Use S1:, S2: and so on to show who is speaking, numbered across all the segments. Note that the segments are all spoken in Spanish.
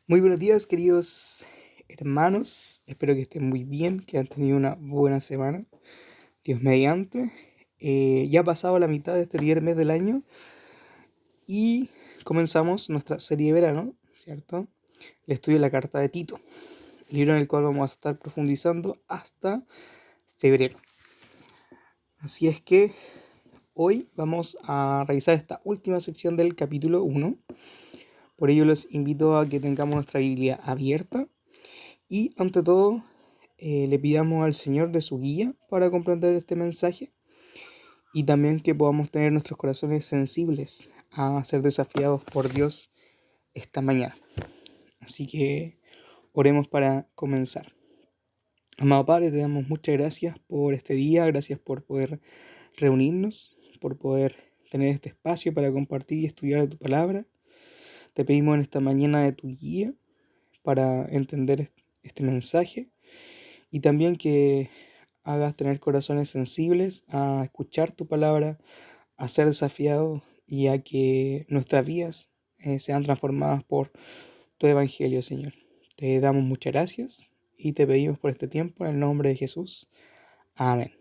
S1: Muy buenos días, queridos hermanos. Espero que estén muy bien, que han tenido una buena semana. Dios mediante. Ya ha pasado la mitad de este primer mes del año y comenzamos nuestra serie de verano, ¿cierto? El estudio de la carta de Tito, libro en el cual vamos a estar profundizando hasta febrero. Así es que hoy vamos a revisar esta última sección del capítulo 1. Por ello los invito a que tengamos nuestra Biblia abierta. Y ante todo, le pidamos al Señor de su guía para comprender este mensaje y también que podamos tener nuestros corazones sensibles a ser desafiados por Dios esta mañana. Así que oremos para comenzar. Amado Padre, te damos muchas gracias por este día, gracias por poder reunirnos, por poder tener este espacio para compartir y estudiar de tu palabra. Te pedimos en esta mañana de tu guía para entender este mensaje. Y también que hagas tener corazones sensibles a escuchar tu palabra, a ser desafiados y a que nuestras vidas sean transformadas por tu evangelio, Señor. Te damos muchas gracias y te pedimos por este tiempo en el nombre de Jesús. Amén.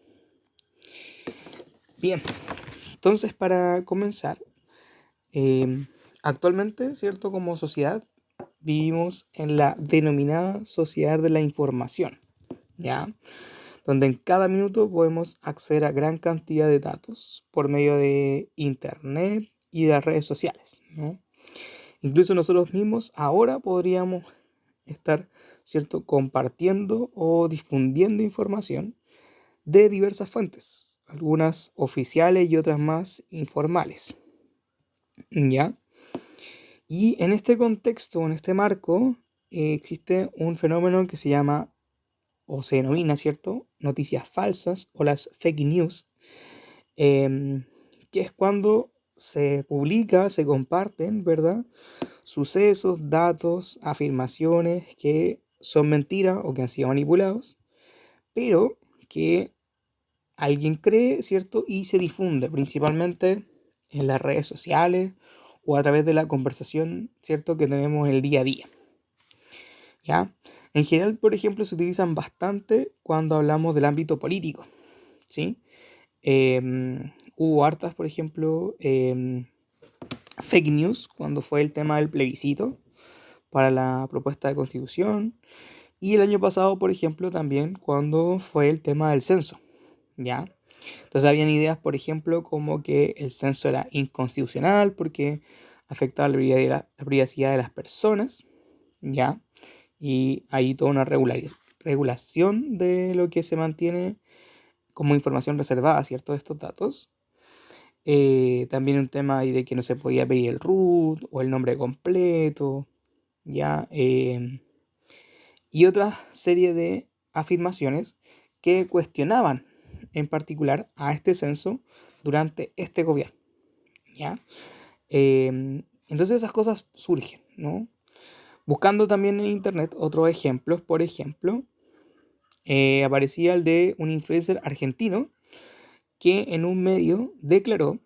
S1: Bien, entonces para comenzar, actualmente, ¿cierto? Como sociedad vivimos en la denominada sociedad de la información, ¿ya? Donde en cada minuto podemos acceder a gran cantidad de datos por medio de internet y de las redes sociales, ¿no? Incluso nosotros mismos ahora podríamos estar, ¿cierto?, compartiendo o difundiendo información de diversas fuentes, algunas oficiales y otras más informales, ¿ya? Y en este contexto, en este marco, existe un fenómeno que se llama o se denomina, ¿cierto?, noticias falsas o las fake news, que es cuando se publica, se comparten, ¿verdad?, sucesos, datos, afirmaciones que son mentiras o que han sido manipulados, pero que alguien cree, ¿cierto?, y se difunde principalmente en las redes sociales o a través de la conversación, ¿cierto?, que tenemos el día a día, ¿ya? En general, por ejemplo, se utilizan bastante cuando hablamos del ámbito político, ¿sí? Hubo hartas, por ejemplo, fake news cuando fue el tema del plebiscito para la propuesta de constitución. Y el año pasado, por ejemplo, también cuando fue el tema del censo, ¿ya? Entonces habían ideas, por ejemplo, como que el censo era inconstitucional porque afectaba la privacidad de las personas, ¿ya? Y hay toda una regulación de lo que se mantiene como información reservada, ¿cierto?, de estos datos. También un tema ahí de que no se podía pedir el root o el nombre completo, ¿ya? Y otra serie de afirmaciones que cuestionaban en particular a este censo durante este gobierno, ¿ya? Entonces esas cosas surgen, ¿no? Buscando también en internet otros ejemplos, por ejemplo, aparecía el de un influencer argentino que en un medio declaró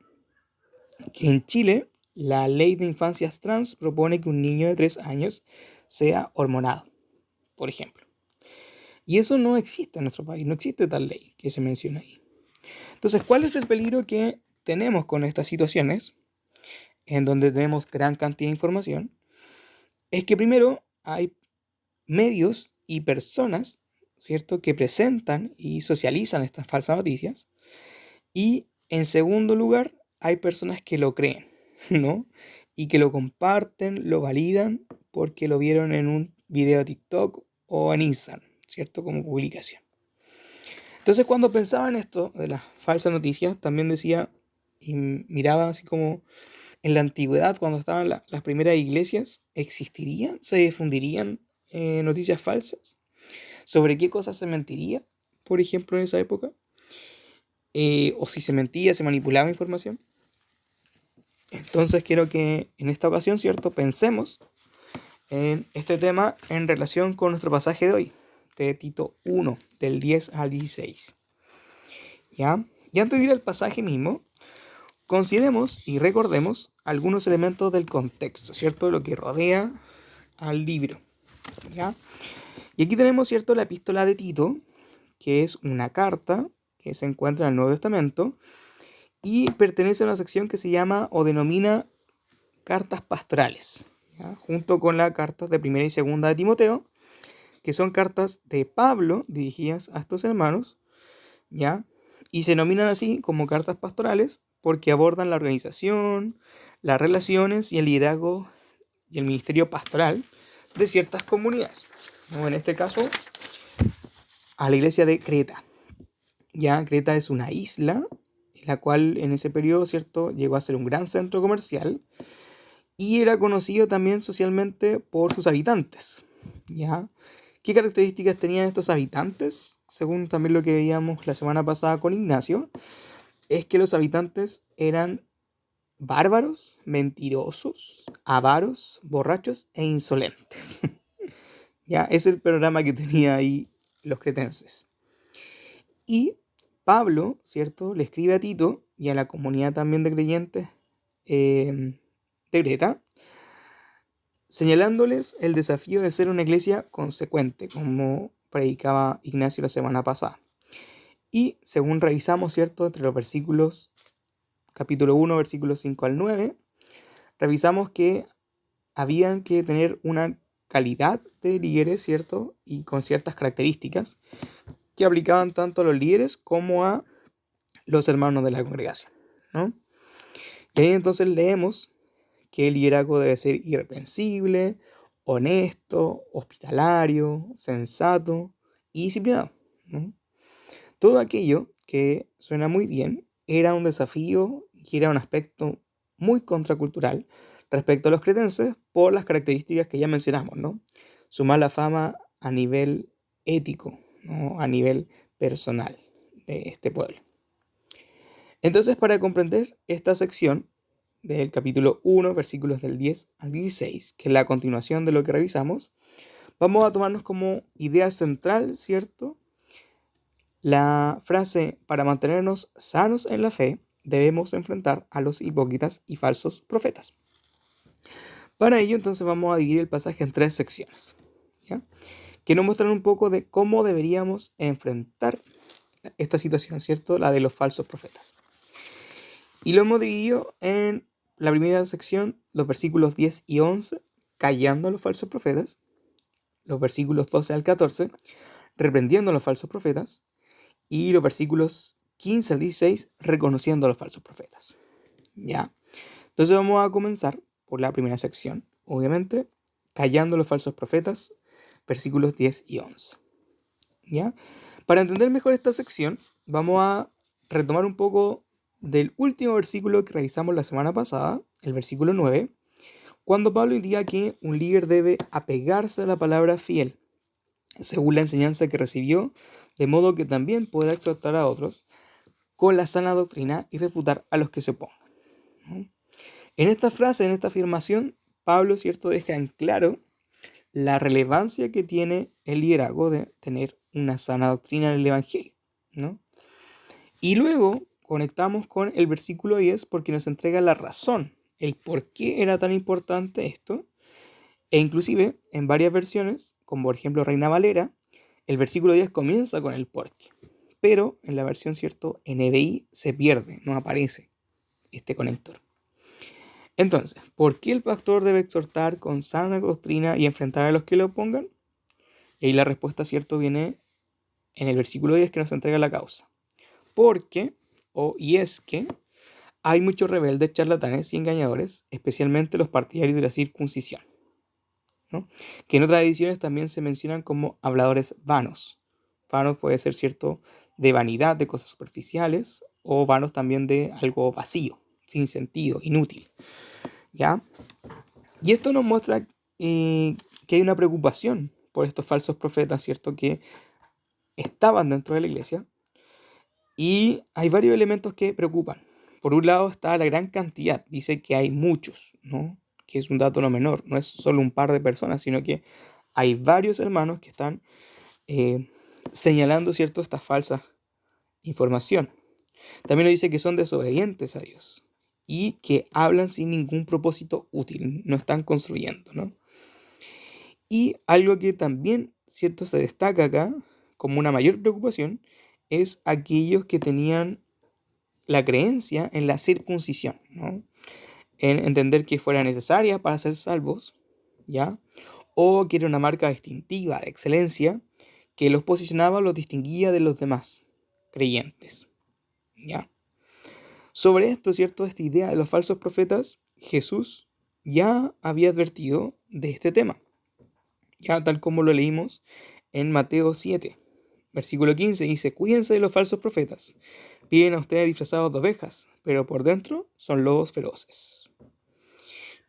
S1: que en Chile la ley de infancias trans propone que un niño de 3 años sea hormonado, por ejemplo. Y eso no existe en nuestro país, no existe tal ley que se menciona ahí. Entonces, ¿cuál es el peligro que tenemos con estas situaciones en donde tenemos gran cantidad de información? Es que primero hay medios y personas, ¿cierto?, que presentan y socializan estas falsas noticias. Y en segundo lugar, hay personas que lo creen, ¿no? Y que lo comparten, lo validan porque lo vieron en un video de TikTok o en Instagram, ¿cierto?, como publicación. Entonces, cuando pensaba en esto de las falsas noticias, también decía y miraba así como en la antigüedad, cuando estaban las primeras iglesias, ¿existirían, se difundirían noticias falsas? ¿Sobre qué cosas se mentiría, por ejemplo, en esa época? O si se mentía, se manipulaba información. Entonces quiero que en esta ocasión, ¿cierto?, pensemos en este tema en relación con nuestro pasaje de hoy, de Tito 1, del 10 al 16. ¿Ya? Y antes de ir al pasaje mismo, consideremos y recordemos algunos elementos del contexto, ¿cierto?, lo que rodea al libro, ¿ya? Y aquí tenemos, ¿cierto?, la epístola de Tito, que es una carta que se encuentra en el Nuevo Testamento y pertenece a una sección que se llama o denomina cartas pastorales, ¿ya? Junto con las cartas de primera y segunda de Timoteo, que son cartas de Pablo dirigidas a estos hermanos, ¿ya? Y se denominan así como cartas pastorales porque abordan la organización, las relaciones y el liderazgo y el ministerio pastoral de ciertas comunidades, ¿no? En este caso, a la iglesia de Creta. Ya Creta es una isla, la cual en ese periodo, ¿cierto?, llegó a ser un gran centro comercial y era conocido también socialmente por sus habitantes, ¿ya? ¿Qué características tenían estos habitantes? Según también lo que veíamos la semana pasada con Ignacio, es que los habitantes eran bárbaros, mentirosos, avaros, borrachos e insolentes. Ya, es el programa que tenía ahí los cretenses. Y Pablo, ¿cierto?, le escribe a Tito y a la comunidad también de creyentes de Creta, señalándoles el desafío de ser una iglesia consecuente, como predicaba Ignacio la semana pasada. Y según revisamos, ¿cierto?, entre los versículos, capítulo 1, versículos 5 al 9, revisamos que habían que tener una calidad de líderes, ¿cierto?, y con ciertas características que aplicaban tanto a los líderes como a los hermanos de la congregación, ¿no? Y ahí entonces leemos que el liderazgo debe ser irreprensible, honesto, hospitalario, sensato y disciplinado, ¿no? Todo aquello que suena muy bien era un desafío y era un aspecto muy contracultural respecto a los cretenses por las características que ya mencionamos, ¿no? Su mala fama a nivel ético, ¿no?, a nivel personal de este pueblo. Entonces, para comprender esta sección del capítulo 1, versículos del 10 al 16, que es la continuación de lo que revisamos, vamos a tomarnos como idea central, ¿cierto?, la frase: para mantenernos sanos en la fe, debemos enfrentar a los hipócritas y falsos profetas. Para ello, entonces, vamos a dividir el pasaje en 3 secciones, ¿ya?, que nos muestran un poco de cómo deberíamos enfrentar esta situación, ¿cierto?, la de los falsos profetas. Y lo hemos dividido en la primera sección, los versículos 10 y 11, callando a los falsos profetas, los versículos 12 al 14, reprendiendo a los falsos profetas, y los versículos 15 al 16, reconociendo a los falsos profetas. ¿Ya? Entonces vamos a comenzar por la primera sección, obviamente, callando a los falsos profetas, versículos 10 y 11. ¿Ya? Para entender mejor esta sección, vamos a retomar un poco del último versículo que revisamos la semana pasada, el versículo 9, cuando Pablo indica que un líder debe apegarse a la palabra fiel, según la enseñanza que recibió, de modo que también pueda exhortar a otros con la sana doctrina y refutar a los que se opongan, ¿no? En esta frase, en esta afirmación, Pablo, ¿cierto?, deja en claro la relevancia que tiene el liderazgo de tener una sana doctrina en el Evangelio, ¿no? Y luego conectamos con el versículo 10 porque nos entrega la razón, el por qué era tan importante esto, e inclusive en varias versiones, como por ejemplo Reina Valera, el versículo 10 comienza con el por qué, pero en la versión, ¿cierto?, NBI se pierde, no aparece este conector. Entonces, ¿por qué el pastor debe exhortar con sana doctrina y enfrentar a los que lo opongan? Y ahí la respuesta, ¿cierto?, viene en el versículo 10 que nos entrega la causa. Porque, y es que, hay muchos rebeldes, charlatanes y engañadores, especialmente los partidarios de la circuncisión, ¿no?, que en otras ediciones también se mencionan como habladores vanos. Vanos puede ser, ¿cierto?, de vanidad, de cosas superficiales, o vanos también de algo vacío, sin sentido, inútil, ¿ya? Y esto nos muestra que hay una preocupación por estos falsos profetas, ¿cierto?, que estaban dentro de la iglesia, y hay varios elementos que preocupan. Por un lado está la gran cantidad, dice que hay muchos, ¿no?, que es un dato no menor, no es solo un par de personas, sino que hay varios hermanos que están señalando, ¿cierto?, esta falsa información. También nos dice que son desobedientes a Dios y que hablan sin ningún propósito útil, no están construyendo, ¿no? Y algo que también, ¿cierto?, se destaca acá como una mayor preocupación es aquellos que tenían la creencia en la circuncisión, ¿no? En entender que fuera necesaria para ser salvos, ¿ya? O que era una marca distintiva de excelencia que los posicionaba, los distinguía de los demás creyentes, ¿ya? Sobre esto, ¿cierto?, esta idea de los falsos profetas, Jesús ya había advertido de este tema, ya tal como lo leímos en Mateo 7, versículo 15, dice: cuídense de los falsos profetas, vienen a ustedes disfrazados de ovejas, pero por dentro son lobos feroces,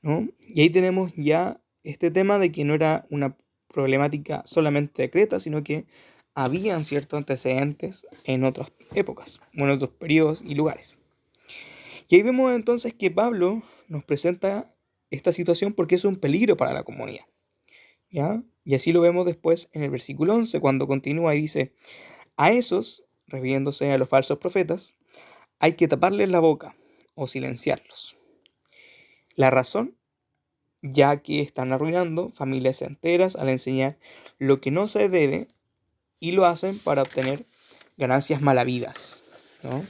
S1: ¿no? Y ahí tenemos ya este tema de que no era una problemática solamente de Creta, sino que habían ciertos antecedentes en otras épocas, en otros periodos y lugares. Y ahí vemos entonces que Pablo nos presenta esta situación porque es un peligro para la comunidad, ¿ya? Y así lo vemos después en el versículo 11, cuando continúa y dice: a esos, refiriéndose a los falsos profetas, hay que taparles la boca o silenciarlos. La razón, ya que están arruinando familias enteras al enseñar lo que no se debe y lo hacen para obtener ganancias malavidas, ¿no?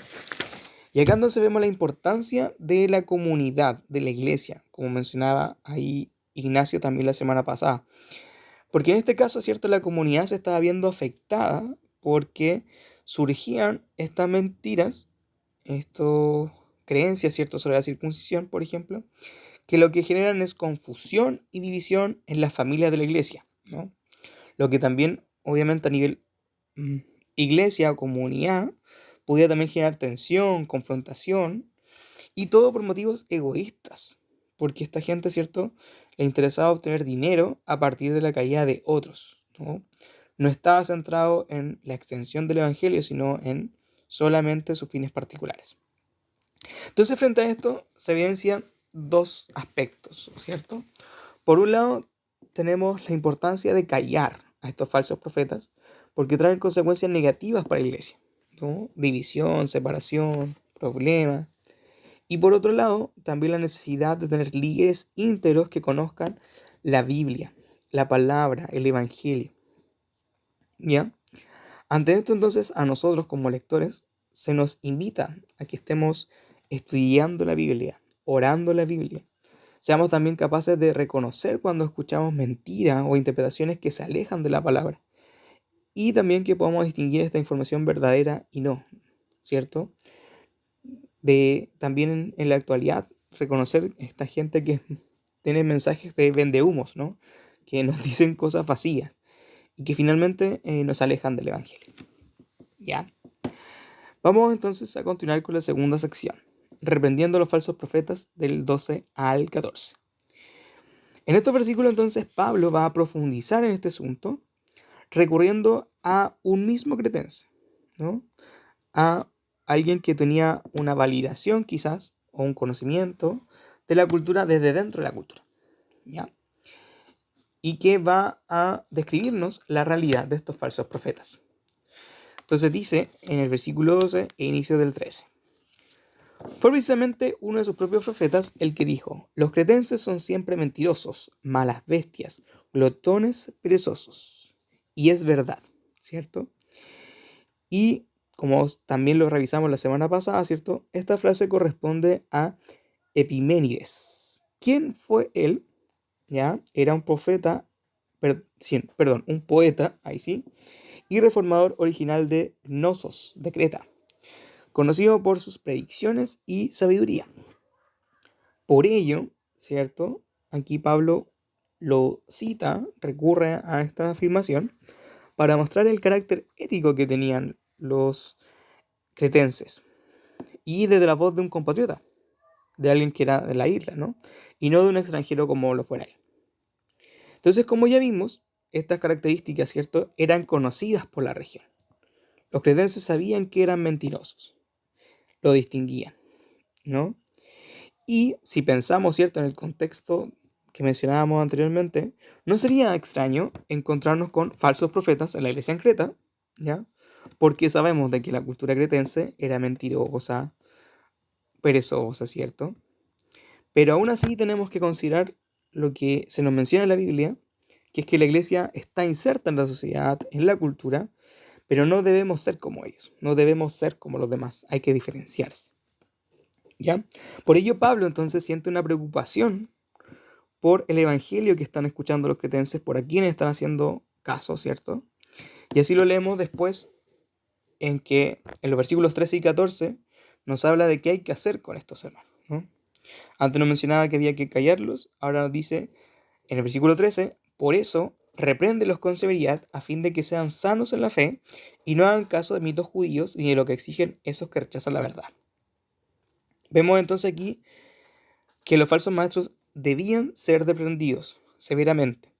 S1: Y acá entonces vemos la importancia de la comunidad, de la iglesia, como mencionaba ahí Ignacio también la semana pasada. Porque en este caso, ¿cierto?, la comunidad se estaba viendo afectada porque surgían estas mentiras, estas creencias, ¿cierto?, sobre la circuncisión, por ejemplo, que lo que generan es confusión y división en las familias de la iglesia, ¿no? Lo que también, obviamente, a nivel mm, iglesia o comunidad, podía también generar tensión, confrontación, y todo por motivos egoístas, porque esta gente, ¿cierto?, le interesaba obtener dinero a partir de la caída de otros, ¿no? No estaba centrado en la extensión del evangelio, sino en solamente sus fines particulares. Entonces, frente a esto, se evidencian dos aspectos, ¿cierto? Por un lado, tenemos la importancia de callar a estos falsos profetas, porque traen consecuencias negativas para la iglesia, ¿no? División, separación, problemas. Y por otro lado, también la necesidad de tener líderes íntegros que conozcan la Biblia, la palabra, el Evangelio, ¿ya? Ante esto, entonces, a nosotros como lectores se nos invita a que estemos estudiando la Biblia, orando la Biblia. Seamos también capaces de reconocer cuando escuchamos mentiras o interpretaciones que se alejan de la palabra. Y también que podamos distinguir esta información verdadera y no, ¿cierto? De también en la actualidad reconocer esta gente que tiene mensajes de vendehumos, ¿no? Que nos dicen cosas vacías y que finalmente nos alejan del Evangelio. ¿Ya? Vamos entonces a continuar con la segunda sección, reprendiendo a los falsos profetas del 12 al 14. En estos versículos entonces Pablo va a profundizar en este asunto recurriendo a un mismo cretense, ¿no? A alguien que tenía una validación quizás o un conocimiento de la cultura desde dentro de la cultura, ¿ya? Y que va a describirnos la realidad de estos falsos profetas. Entonces dice en el versículo 12 e inicio del 13: fue precisamente uno de sus propios profetas el que dijo: los cretenses son siempre mentirosos, malas bestias, glotones, perezosos. Y es verdad, ¿cierto? Y como también lo revisamos la semana pasada, ¿cierto? Esta frase corresponde a Epiménides. ¿Quién fue él? ¿Ya? Era un profeta, un poeta, ahí sí, y reformador original de Knossos, de Creta, conocido por sus predicciones y sabiduría. Por ello, ¿cierto? Aquí Pablo lo cita, recurre a esta afirmación para mostrar el carácter ético que tenían los cretenses y desde la voz de un compatriota, de alguien que era de la isla, ¿no? Y no de un extranjero como lo fuera él. Entonces, como ya vimos, estas características, ¿cierto?, eran conocidas por la región. Los cretenses sabían que eran mentirosos, lo distinguían, ¿no? Y si pensamos, ¿cierto?, en el contexto que mencionábamos anteriormente, no sería extraño encontrarnos con falsos profetas en la iglesia en Creta, ¿ya? Porque sabemos de que la cultura cretense era mentirosa, perezosa, ¿cierto? Pero aún así tenemos que considerar lo que se nos menciona en la Biblia, que es que la iglesia está inserta en la sociedad, en la cultura, pero no debemos ser como ellos, no debemos ser como los demás, hay que diferenciarse, ¿ya? Por ello Pablo entonces siente una preocupación por el evangelio que están escuchando los cretenses, por a quienes están haciendo caso, ¿cierto? Y así lo leemos después en que en los versículos 13 y 14 nos habla de qué hay que hacer con estos hermanos, ¿no? Antes nos mencionaba que había que callarlos, ahora nos dice en el versículo 13, por eso repréndelos con severidad a fin de que sean sanos en la fe y no hagan caso de mitos judíos ni de lo que exigen esos que rechazan la verdad. Vemos entonces aquí que los falsos maestros debían ser reprendidos severamente,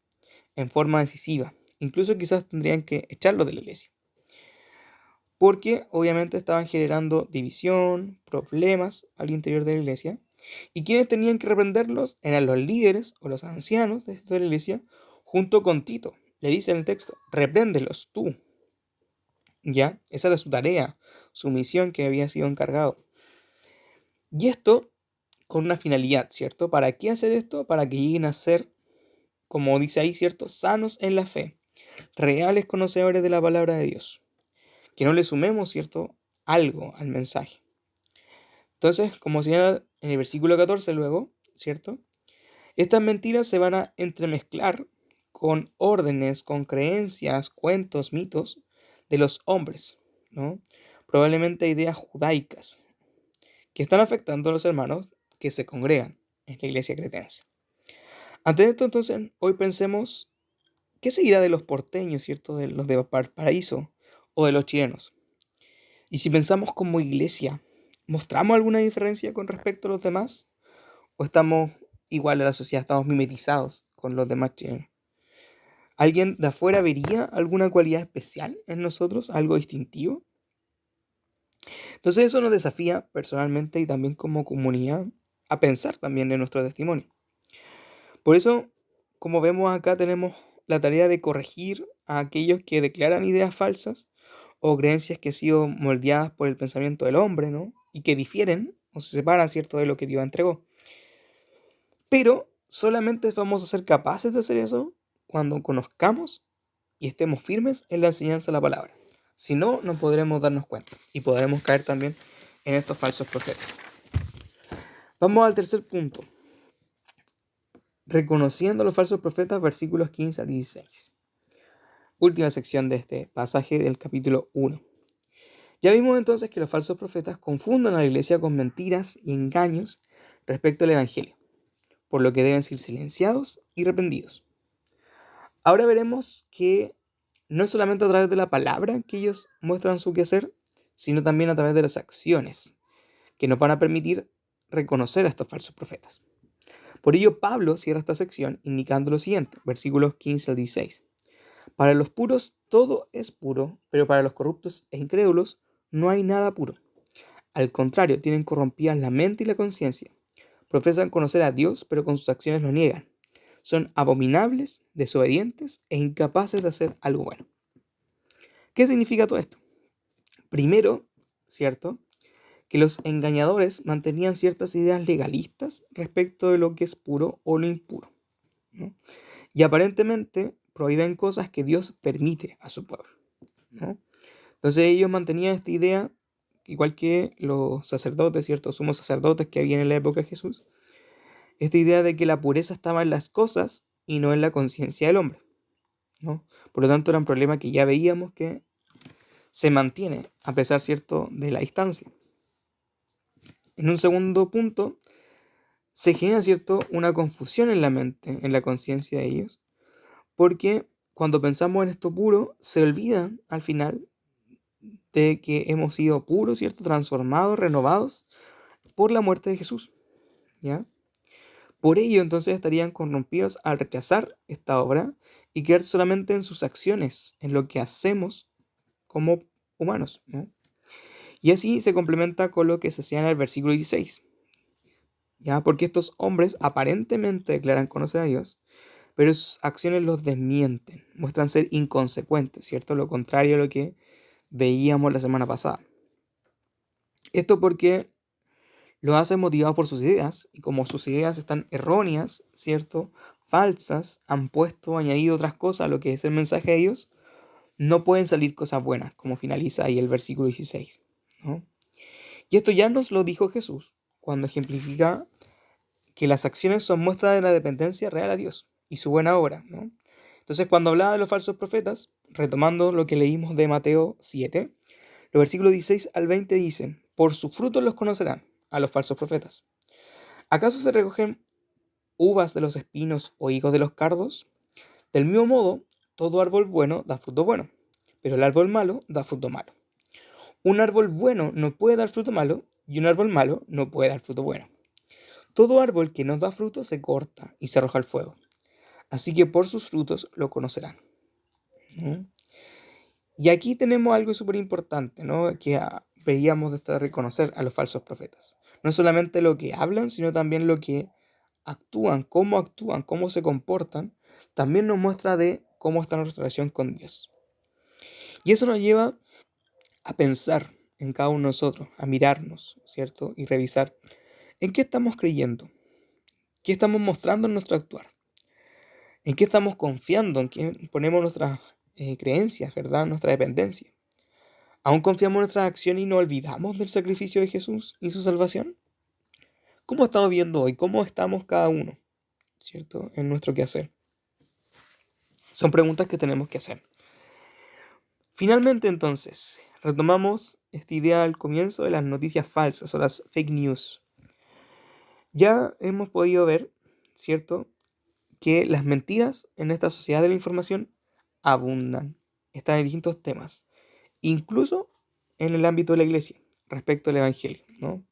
S1: en forma decisiva. Incluso quizás tendrían que echarlos de la iglesia. Porque obviamente estaban generando división, problemas al interior de la iglesia. Y quienes tenían que reprenderlos eran los líderes o los ancianos de la iglesia, junto con Tito. Le dice en el texto, repréndelos tú. ¿Ya? Esa era su tarea, su misión que había sido encargado. Y esto con una finalidad, ¿cierto? ¿Para qué hacer esto? Para que lleguen a ser, como dice ahí, ¿cierto? Sanos en la fe, reales conocedores de la palabra de Dios. Que no le sumemos, ¿cierto? Algo al mensaje. Entonces, como señala en el versículo 14 luego, ¿cierto? Estas mentiras se van a entremezclar con órdenes, con creencias, cuentos, mitos de los hombres, ¿no? Probablemente ideas judaicas que están afectando a los hermanos que se congregan en la iglesia cretense. Ante esto, entonces, hoy pensemos, ¿qué seguirá de los porteños, ¿cierto? De los de Valparaíso o de los chilenos. Y si pensamos como iglesia, ¿mostramos alguna diferencia con respecto a los demás? ¿O estamos igual a la sociedad, estamos mimetizados con los demás chilenos? ¿Alguien de afuera vería alguna cualidad especial en nosotros, algo distintivo? Entonces eso nos desafía personalmente y también como comunidad a pensar también en nuestro testimonio. Por eso, como vemos acá, tenemos la tarea de corregir a aquellos que declaran ideas falsas o creencias que han sido moldeadas por el pensamiento del hombre, ¿no? Y que difieren o se separan, ¿cierto?, de lo que Dios entregó. Pero solamente vamos a ser capaces de hacer eso cuando conozcamos y estemos firmes en la enseñanza de la palabra. Si no, no podremos darnos cuenta y podremos caer también en estos falsos profetas. Vamos al tercer punto. Reconociendo a los falsos profetas, versículos 15 a 16. Última sección de este pasaje del capítulo 1. Ya vimos entonces que los falsos profetas confunden a la iglesia con mentiras y engaños respecto al evangelio, por lo que deben ser silenciados y reprendidos. Ahora veremos que no es solamente a través de la palabra que ellos muestran su quehacer, sino también a través de las acciones que nos van a permitir reconocer a estos falsos profetas. Por ello, Pablo cierra esta sección indicando lo siguiente, versículos 15 al 16. Para los puros todo es puro, pero para los corruptos e incrédulos no hay nada puro. Al contrario, tienen corrompidas la mente y la conciencia. Profesan conocer a Dios, pero con sus acciones lo niegan. Son abominables, desobedientes e incapaces de hacer algo bueno. ¿Qué significa todo esto? Primero, ¿cierto?, que los engañadores mantenían ciertas ideas legalistas respecto de lo que es puro o lo impuro, ¿no? Y aparentemente prohíben cosas que Dios permite a su pueblo, ¿no? Entonces ellos mantenían esta idea, igual que los sacerdotes, ciertos sumos sacerdotes que había en la época de Jesús, esta idea de que la pureza estaba en las cosas y no en la conciencia del hombre, ¿no? Por lo tanto, era un problema que ya veíamos que se mantiene a pesar, cierto, de la distancia. En un segundo punto, se genera, cierto, una confusión en la mente, en la conciencia de ellos, porque cuando pensamos en esto puro, se olvidan al final de que hemos sido puros, cierto, transformados, renovados por la muerte de Jesús, ¿ya? Por ello, entonces estarían corrompidos al rechazar esta obra y quedar solamente en sus acciones, en lo que hacemos como humanos, ¿no? Y así se complementa con lo que se señala en el versículo 16, ¿ya? Porque estos hombres aparentemente declaran conocer a Dios, pero sus acciones los desmienten, muestran ser inconsecuentes, ¿cierto? Lo contrario a lo que veíamos la semana pasada. Esto porque lo hacen motivados por sus ideas, y como sus ideas están erróneas, ¿cierto?, falsas han puesto, añadido otras cosas a lo que es el mensaje de Dios, no pueden salir cosas buenas, como finaliza ahí el versículo 16, ¿no? Y esto ya nos lo dijo Jesús cuando ejemplifica que las acciones son muestra de la dependencia real a Dios y su buena obra, ¿no? Entonces, cuando hablaba de los falsos profetas, retomando lo que leímos de Mateo 7, los versículos 16 al 20 dicen: por sus frutos los conocerán a los falsos profetas. ¿Acaso se recogen uvas de los espinos o higos de los cardos? Del mismo modo, todo árbol bueno da fruto bueno, pero el árbol malo da fruto malo. Un árbol bueno no puede dar fruto malo, y un árbol malo no puede dar fruto bueno. Todo árbol que no da fruto se corta y se arroja al fuego. Así que por sus frutos lo conocerán, ¿no? Y aquí tenemos algo súper importante, ¿no? Que veíamos de reconocer a los falsos profetas. No solamente lo que hablan, sino también lo que actúan, cómo se comportan, también nos muestra de cómo está nuestra relación con Dios. Y eso nos lleva a pensar en cada uno de nosotros, a mirarnos, ¿cierto? Y revisar en qué estamos creyendo, qué estamos mostrando en nuestro actuar, en qué estamos confiando, en qué ponemos nuestras creencias, ¿verdad? Nuestra dependencia. ¿Aún confiamos en nuestras acciones y no olvidamos del sacrificio de Jesús y su salvación? ¿Cómo estamos viendo hoy? ¿Cómo estamos cada uno, ¿cierto? En nuestro quehacer. Son preguntas que tenemos que hacer. Finalmente, entonces, retomamos esta idea al comienzo de las noticias falsas o las fake news. Ya hemos podido ver, ¿cierto?, que las mentiras en esta sociedad de la información abundan. Están en distintos temas, incluso en el ámbito de la iglesia, respecto al evangelio, ¿no?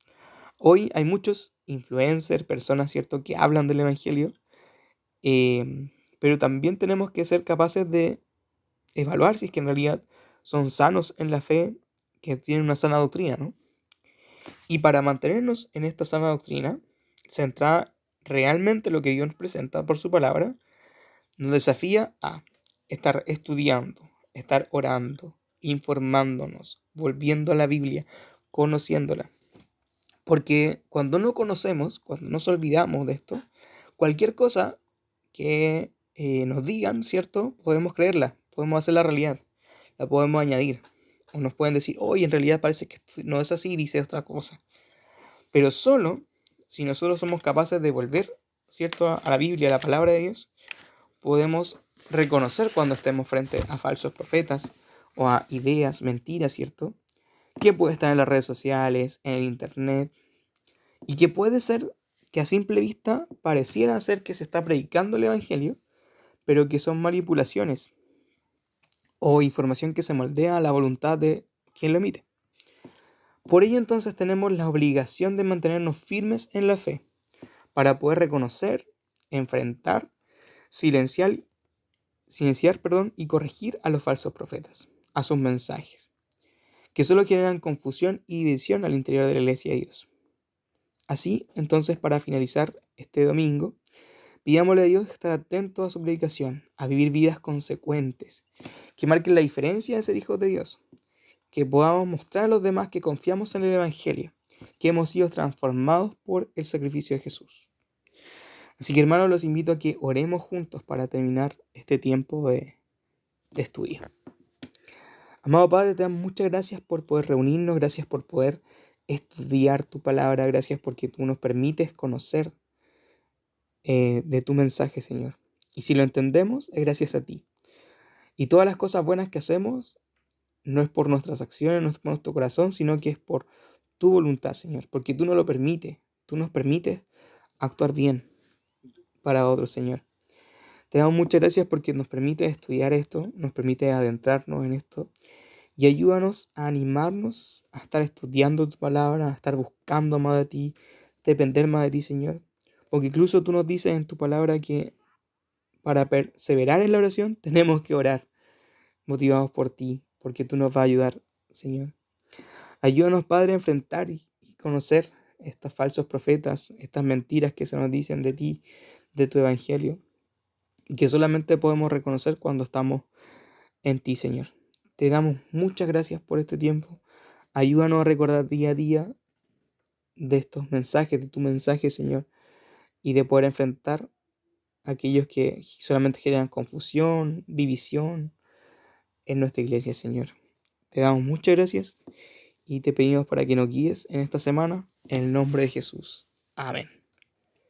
S1: Hoy hay muchos influencers, personas, ¿cierto?, que hablan del evangelio, pero también tenemos que ser capaces de evaluar si es que en realidad son sanos en la fe, que tienen una sana doctrina, ¿no? Y para mantenernos en esta sana doctrina, centrada realmente en lo que Dios nos presenta por su palabra, nos desafía a estar estudiando, estar orando, informándonos, volviendo a la Biblia, conociéndola. Porque cuando no conocemos, cuando nos olvidamos de esto, cualquier cosa que nos digan, ¿cierto? Podemos creerla, podemos hacerla realidad, la podemos añadir. O nos pueden decir, oye, en realidad parece que no es así, dice otra cosa. Pero solo si nosotros somos capaces de volver, ¿cierto?, a la Biblia, a la palabra de Dios, podemos reconocer cuando estemos frente a falsos profetas o a ideas, mentiras, ¿cierto?, que puede estar en las redes sociales, en el internet, y que puede ser que a simple vista pareciera ser que se está predicando el evangelio, pero que son manipulaciones o información que se moldea a la voluntad de quien lo emite. Por ello entonces tenemos la obligación de mantenernos firmes en la fe para poder reconocer, enfrentar, silenciar, y corregir a los falsos profetas, a sus mensajes, que solo generan confusión y división al interior de la iglesia de Dios. Así, entonces, para finalizar este domingo, pidámosle a Dios estar atento a su predicación, a vivir vidas consecuentes, que marquen la diferencia de ser hijos de Dios, que podamos mostrar a los demás que confiamos en el Evangelio, que hemos sido transformados por el sacrificio de Jesús. Así que, hermanos, los invito a que oremos juntos para terminar este tiempo de estudio. Amado Padre, te damos muchas gracias por poder reunirnos, gracias por poder estudiar tu palabra, gracias porque tú nos permites conocer de tu mensaje, Señor. Y si lo entendemos, es gracias a ti. Y todas las cosas buenas que hacemos no es por nuestras acciones, no es por nuestro corazón, sino que es por tu voluntad, Señor, porque tú no lo permites, tú nos permites actuar bien para otros, Señor. Te damos muchas gracias porque nos permite estudiar esto, nos permite adentrarnos en esto y ayúdanos a animarnos a estar estudiando tu palabra, a estar buscando más de ti, depender más de ti, Señor. Porque incluso tú nos dices en tu palabra que para perseverar en la oración tenemos que orar, motivados por ti, porque tú nos vas a ayudar, Señor. Ayúdanos, Padre, a enfrentar y conocer estos falsos profetas, estas mentiras que se nos dicen de ti, de tu evangelio, y que solamente podemos reconocer cuando estamos en ti, Señor. Te damos muchas gracias por este tiempo. Ayúdanos a recordar día a día de estos mensajes, de tu mensaje, Señor, y de poder enfrentar aquellos que solamente generan confusión, división en nuestra iglesia, Señor. Te damos muchas gracias y te pedimos para que nos guíes en esta semana, en el nombre de Jesús. Amén.